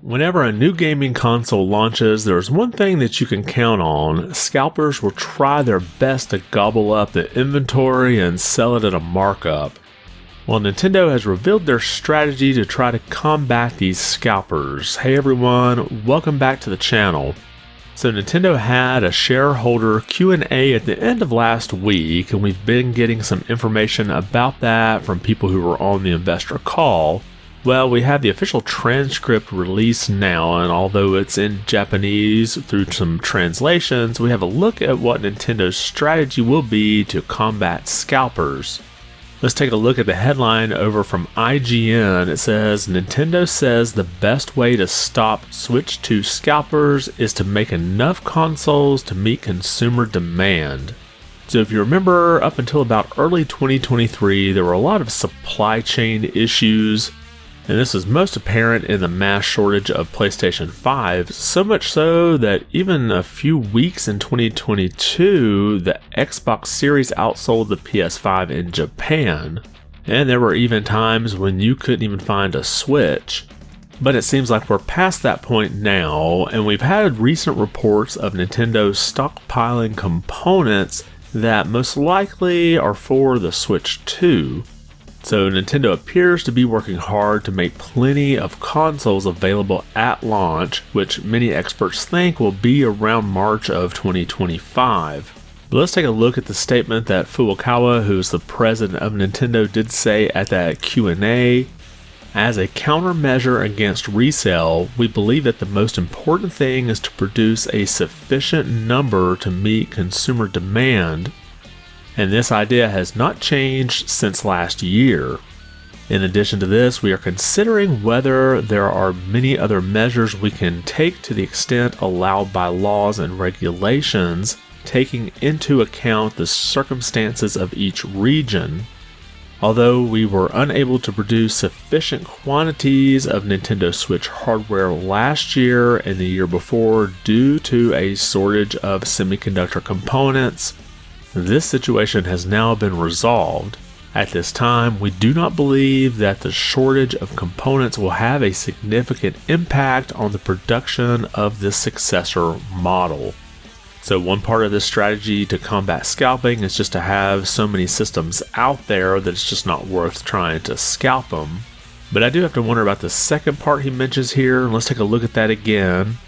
Whenever a new gaming console launches, there's one thing that you can count on. Scalpers will try their best to gobble up the inventory and sell it at a markup. Well, Nintendo has revealed their strategy to try to combat these scalpers. Hey everyone, welcome back to the channel. So Nintendo had a shareholder Q&A at the end of last week, and we've been getting some information about that from people who were on the investor call. Well, we have the official transcript released now, and although it's in Japanese through some translations, we have a look at what Nintendo's strategy will be to combat scalpers. Let's take a look at the headline over from IGN. It says, Nintendo says the best way to stop Switch 2 scalpers is to make enough consoles to meet consumer demand. So if you remember, up until about early 2023, there were a lot of supply chain issues. And this was most apparent in the mass shortage of PlayStation 5, so much so that even a few weeks in 2022, the Xbox Series outsold the PS5 in Japan. And there were even times when you couldn't even find a Switch. But it seems like we're past that point now, and we've had recent reports of Nintendo stockpiling components that most likely are for the Switch 2. So Nintendo appears to be working hard to make plenty of consoles available at launch, which many experts think will be around March of 2025. But let's take a look at the statement that Furukawa, who's the president of Nintendo, did say at that Q&A. As a countermeasure against resale, we believe that the most important thing is to produce a sufficient number to meet consumer demand. And this idea has not changed since last year. In addition to this, we are considering whether there are many other measures we can take to the extent allowed by laws and regulations, taking into account the circumstances of each region. Although we were unable to produce sufficient quantities of Nintendo Switch hardware last year and the year before due to a shortage of semiconductor components, this situation has now been resolved. At this time, we do not believe that the shortage of components will have a significant impact on the production of this successor model. So one part of this strategy to combat scalping is just to have so many systems out there that it's just not worth trying to scalp them. But I do have to wonder about the second part he mentions here. Let's take a look at that again.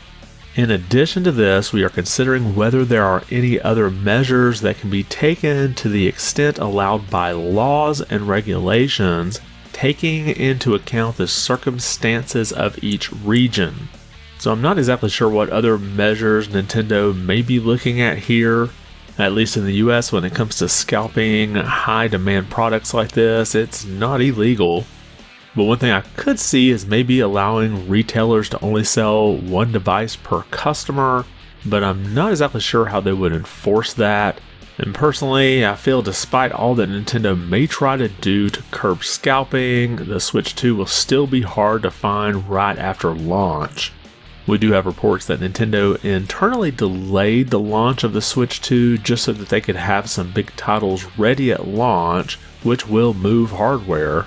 In addition to this, we are considering whether there are any other measures that can be taken to the extent allowed by laws and regulations, taking into account the circumstances of each region. So I'm not exactly sure what other measures Nintendo may be looking at here. At least in the US, when it comes to scalping high demand products like this, it's not illegal. But one thing I could see is maybe allowing retailers to only sell one device per customer, but I'm not exactly sure how they would enforce that. And personally, I feel despite all that Nintendo may try to do to curb scalping, the Switch 2 will still be hard to find right after launch. We do have reports that Nintendo internally delayed the launch of the Switch 2 just so that they could have some big titles ready at launch, which will move hardware.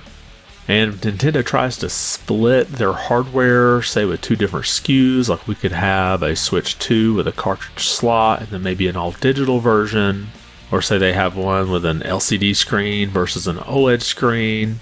And if Nintendo tries to split their hardware, say with two different SKUs, like we could have a Switch 2 with a cartridge slot and then maybe an all-digital version, or say they have one with an LCD screen versus an OLED screen,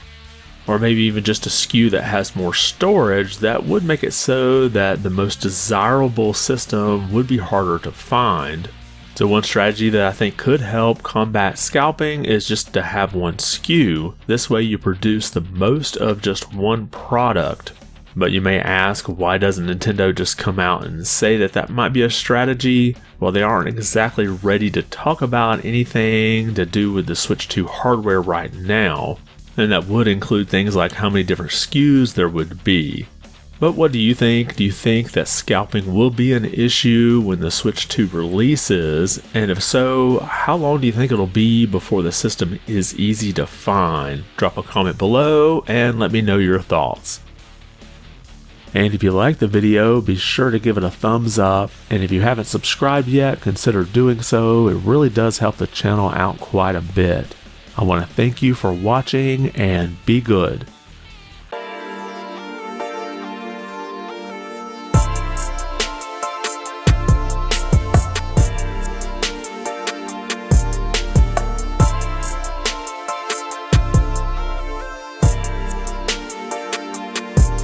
or maybe even just a SKU that has more storage, that would make it so that the most desirable system would be harder to find. So one strategy that I think could help combat scalping is just to have one SKU. This way you produce the most of just one product. But you may ask, why doesn't Nintendo just come out and say that that might be a strategy? Well, they aren't exactly ready to talk about anything to do with the Switch 2 hardware right now. And that would include things like how many different SKUs there would be. But what do you think? Do you think that scalping will be an issue when the Switch 2 releases? And if so, how long do you think it'll be before the system is easy to find? Drop a comment below and let me know your thoughts. And if you liked the video, be sure to give it a thumbs up. And if you haven't subscribed yet, consider doing so. It really does help the channel out quite a bit. I want to thank you for watching and be good.